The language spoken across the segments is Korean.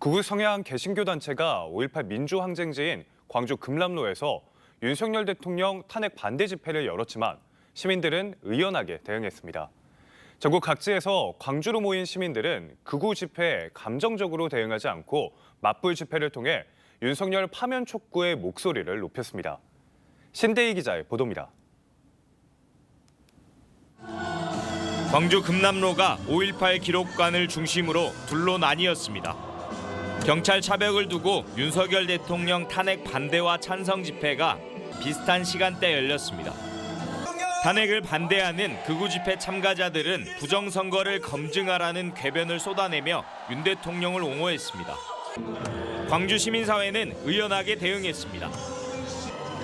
극우 성향 개신교 단체가 5.18 민주항쟁지인 광주 금남로에서 윤석열 대통령 탄핵 반대 집회를 열었지만 시민들은 의연하게 대응했습니다. 전국 각지에서 광주로 모인 시민들은 극우 집회에 감정적으로 대응하지 않고 맞불 집회를 통해 윤석열 파면 촉구의 목소리를 높였습니다. 신대희 기자의 보도입니다. 광주 금남로가 5.18 기록관을 중심으로 둘로 나뉘었습니다. 경찰 차벽을 두고 윤석열 대통령 탄핵 반대와 찬성 집회가 비슷한 시간대에 열렸습니다. 탄핵을 반대하는 극우 집회 참가자들은 부정선거를 검증하라는 궤변을 쏟아내며 윤 대통령을 옹호했습니다. 광주 시민사회는 의연하게 대응했습니다.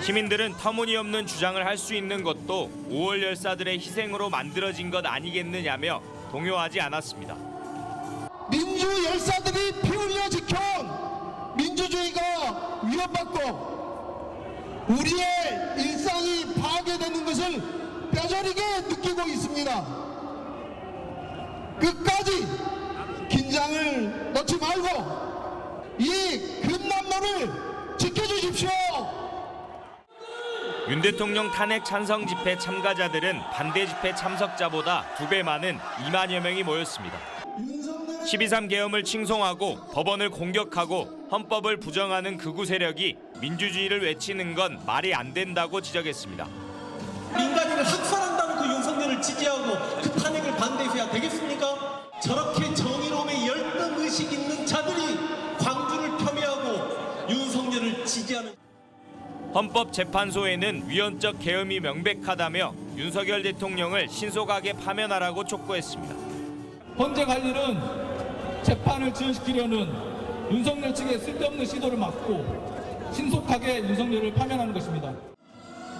시민들은 터무니없는 주장을 할 수 있는 것도 5월 열사들의 희생으로 만들어진 것 아니겠느냐며 동요하지 않았습니다. 민주 열사들이 피 흘려 지켜온 민주주의가 위협받고 우리의 일상이 파괴되는 것을 뼈저리게 느끼고 있습니다. 끝까지 긴장을 놓지 말고 이 금남로를 지켜주십시오. 윤 대통령 탄핵 찬성 집회 참가자들은 반대 집회 참석자보다 2배 많은 2만여 명이 모였습니다. 12.3 계엄을 칭송하고 법원을 공격하고 헌법을 부정하는 극우 세력이 민주주의를 외치는 건 말이 안 된다고 지적했습니다. 민간인을 학살한다는 그 윤석열을 지지하고 그 탄핵을 반대해야 되겠습니까? 저렇게 정의로움에 열등 의식 있는 자들이 광주를 폄훼하고 윤석열을 지지하는 헌법재판소에는 위헌적 계엄이 명백하다며 윤석열 대통령을 신속하게 파면하라고 촉구했습니다. 헌재 관리는 재판을 지연시키려는 윤석열 측의 쓸데없는 시도를 막고 신속하게 윤석열을 파면하는 것입니다.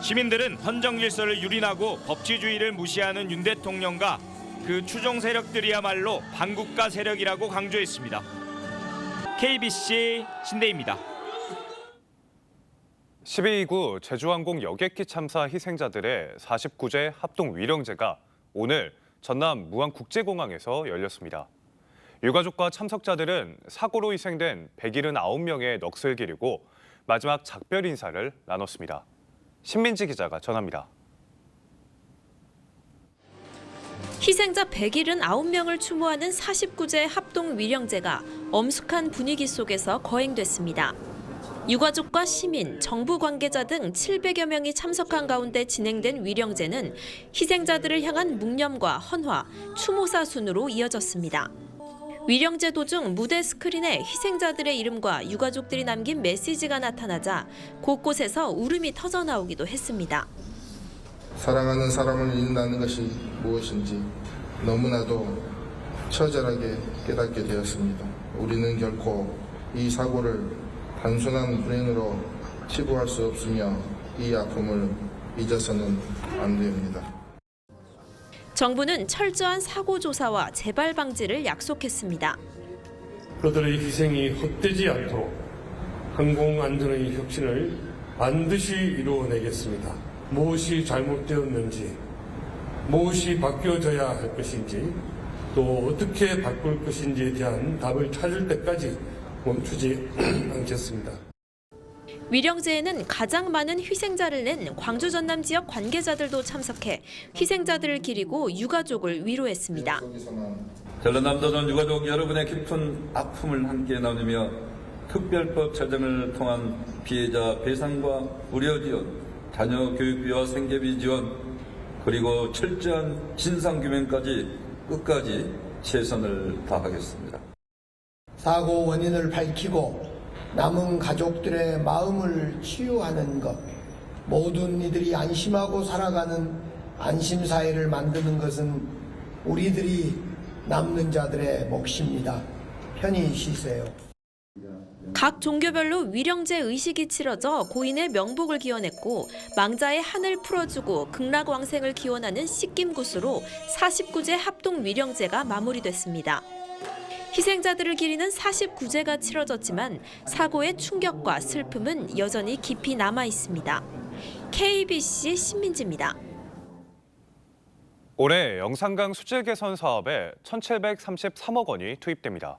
시민들은 헌정 질서를 유린하고 법치주의를 무시하는 윤 대통령과 그 추종 세력들이야말로 반국가 세력이라고 강조했습니다. KBC 신대희입니다. 12.29 제주항공 여객기 참사 희생자들의 49제 합동 위령제가 오늘 전남 무안국제공항에서 열렸습니다. 유가족과 참석자들은 사고로 희생된 179명의 넋을 기리고 마지막 작별 인사를 나눴습니다. 신민지 기자가 전합니다. 희생자 179명을 추모하는 49제 합동 위령제가 엄숙한 분위기 속에서 거행됐습니다. 유가족과 시민, 정부 관계자 등 700여 명이 참석한 가운데 진행된 위령제는 희생자들을 향한 묵념과 헌화, 추모사 순으로 이어졌습니다. 위령제 도중 무대 스크린에 희생자들의 이름과 유가족들이 남긴 메시지가 나타나자 곳곳에서 울음이 터져나오기도 했습니다. 사랑하는 사람을 잃는다는 것이 무엇인지 너무나도 처절하게 깨닫게 되었습니다. 우리는 결코 이 사고를 단순한 불행으로 치부할 수 없으며 이 아픔을 잊어서는 안 됩니다. 정부는 철저한 사고 조사와 재발 방지를 약속했습니다. 그들의 희생이 헛되지 않도록 항공안전의 혁신을 반드시 이루어내겠습니다. 무엇이 잘못되었는지, 무엇이 바뀌어져야 할 것인지, 또 어떻게 바꿀 것인지에 대한 답을 찾을 때까지 멈추지 않겠습니다. 위령제에는 가장 많은 희생자를 낸 광주 전남 지역 관계자들도 참석해 희생자들을 기리고 유가족을 위로했습니다. 전라남도는 유가족 여러분의 깊은 아픔을 함께 나누며 특별법 제정을 통한 피해자 배상과 의료 지원, 자녀 교육비와 생계비 지원, 그리고 철저한 진상규명까지 끝까지 최선을 다하겠습니다. 사고 원인을 밝히고 남은 가족들의 마음을 치유하는 것, 모든 이들이 안심하고 살아가는 안심사회를 만드는 것은 우리들이 남는 자들의 몫입니다. 편히 쉬세요. 각 종교별로 위령제 의식이 치러져 고인의 명복을 기원했고 망자의 한을 풀어주고 극락왕생을 기원하는 씻김굿으로 49제 합동 위령제가 마무리됐습니다. 희생자들을 기리는 49제가 치러졌지만 사고의 충격과 슬픔은 여전히 깊이 남아 있습니다. KBC 신민지입니다. 올해 영산강 수질 개선 사업에 1,733억 원이 투입됩니다.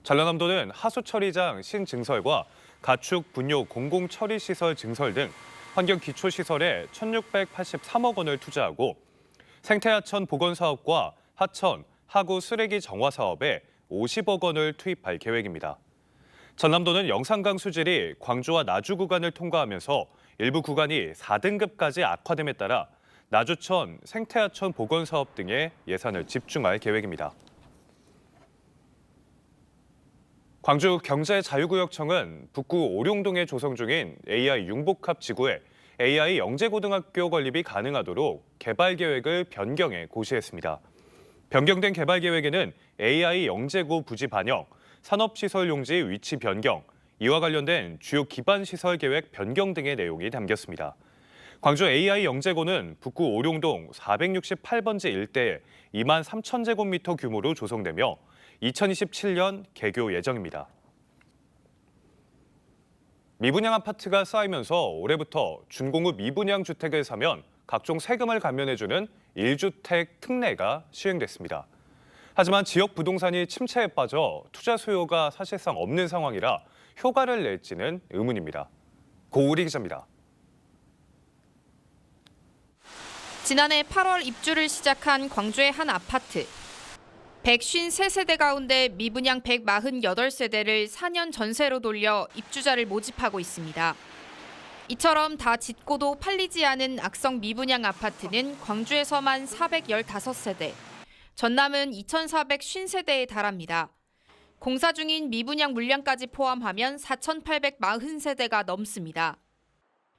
전라남도는 하수처리장 신증설과 가축 분뇨 공공처리시설 증설 등 환경기초시설에 1,683억 원을 투자하고 생태하천 복원사업과 하천, 하구 쓰레기 정화 사업에 50억 원을 투입할 계획입니다. 전남도는 영산강 수질이 광주와 나주 구간을 통과하면서 일부 구간이 4등급까지 악화됨에 따라 나주천 생태하천 복원 사업 등에 예산을 집중할 계획입니다. 광주 경제자유구역청은 북구 오룡동에 조성 중인 AI 융복합 지구에 AI 영재고등학교 건립이 가능하도록 개발 계획을 변경해 고시했습니다. 변경된 개발 계획에는 AI 영재고 부지 반영, 산업시설 용지 위치 변경, 이와 관련된 주요 기반시설 계획 변경 등의 내용이 담겼습니다. 광주 AI 영재고는 북구 오룡동 468번지 일대에 2만 3천 제곱미터 규모로 조성되며 2027년 개교 예정입니다. 미분양 아파트가 쌓이면서 올해부터 준공후 미분양 주택을 사면 각종 세금을 감면해주는 1주택 특례가 시행됐습니다. 하지만 지역 부동산이 침체에 빠져 투자 수요가 사실상 없는 상황이라 효과를 낼지는 의문입니다. 고우리 기자입니다. 지난해 8월 입주를 시작한 광주의 한 아파트. 153세대 가운데 미분양 148세대를 4년 전세로 돌려 입주자를 모집하고 있습니다. 이처럼 다 짓고도 팔리지 않은 악성 미분양 아파트는 광주에서만 415세대, 전남은 2,450세대에 달합니다. 공사 중인 미분양 물량까지 포함하면 4,840세대가 넘습니다.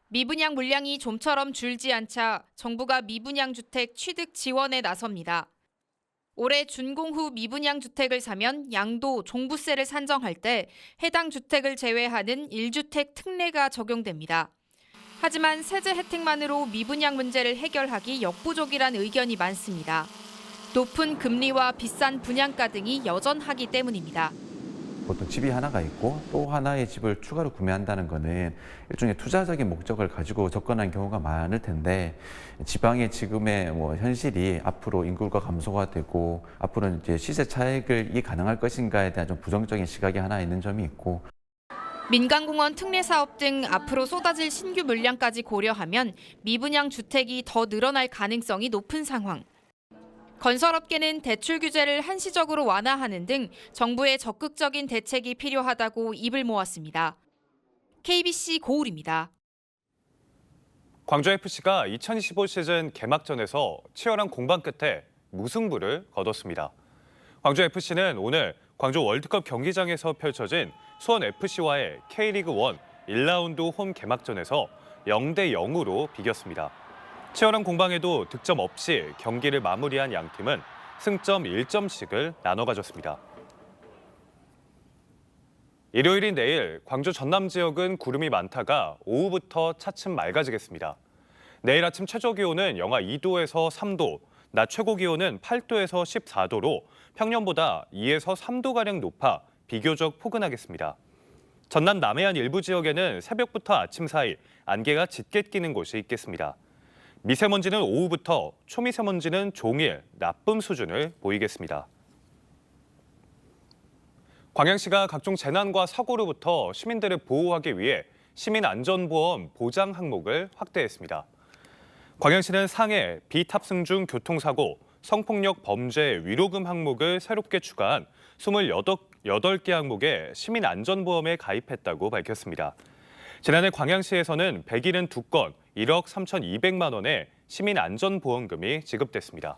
미분양 물량이 좀처럼 줄지 않자 정부가 미분양 주택 취득 지원에 나섭니다. 올해 준공 후 미분양 주택을 사면 양도, 종부세를 산정할 때 해당 주택을 제외하는 1주택 특례가 적용됩니다. 하지만 세제 혜택만으로 미분양 문제를 해결하기 역부족이란 의견이 많습니다. 높은 금리와 비싼 분양가 등이 여전하기 때문입니다. 보통 집이 하나가 있고 또 하나의 집을 추가로 구매한다는 것은 일종의 투자적인 목적을 가지고 접근한 경우가 많을 텐데 지방의 지금의 현실이 앞으로 인구가 감소가 되고 앞으로는 이제 시세 차익이 가능할 것인가에 대한 좀 부정적인 시각이 하나 있는 점이 있고 민간공원 특례 사업 등 앞으로 쏟아질 신규 물량까지 고려하면 미분양 주택이 더 늘어날 가능성이 높은 상황. 건설업계는 대출 규제를 한시적으로 완화하는 등 정부의 적극적인 대책이 필요하다고 입을 모았습니다. KBC 고울입니다. 광주FC가 2025 시즌 개막전에서 치열한 공방 끝에 무승부를 거뒀습니다. 광주FC는 오늘 광주 월드컵 경기장에서 펼쳐진 수원FC와의 K리그 1 1라운드 홈 개막전에서 0대 0으로 비겼습니다. 치열한 공방에도 득점 없이 경기를 마무리한 양 팀은 승점 1점씩을 나눠 가졌습니다. 일요일인 내일 광주 전남 지역은 구름이 많다가 오후부터 차츰 맑아지겠습니다. 내일 아침 최저 기온은 영하 2도에서 3도, 낮 최고 기온은 8도에서 14도로 평년보다 2에서 3도가량 높아 비교적 포근하겠습니다. 전남 남해안 일부 지역에는 새벽부터 아침 사이 안개가 짙게 끼는 곳이 있겠습니다. 미세먼지는 오후부터, 초미세먼지는 종일 나쁨 수준을 보이겠습니다. 광양시가 각종 재난과 사고로부터 시민들을 보호하기 위해 시민안전보험 보장 항목을 확대했습니다. 광양시는 상해, 비탑승 중 교통사고, 성폭력 범죄 위로금 항목을 새롭게 추가한 28개 항목의 시민안전보험에 가입했다고 밝혔습니다. 지난해 광양시에서는 172건 1억 3,200만 원의 시민안전보험금이 지급됐습니다.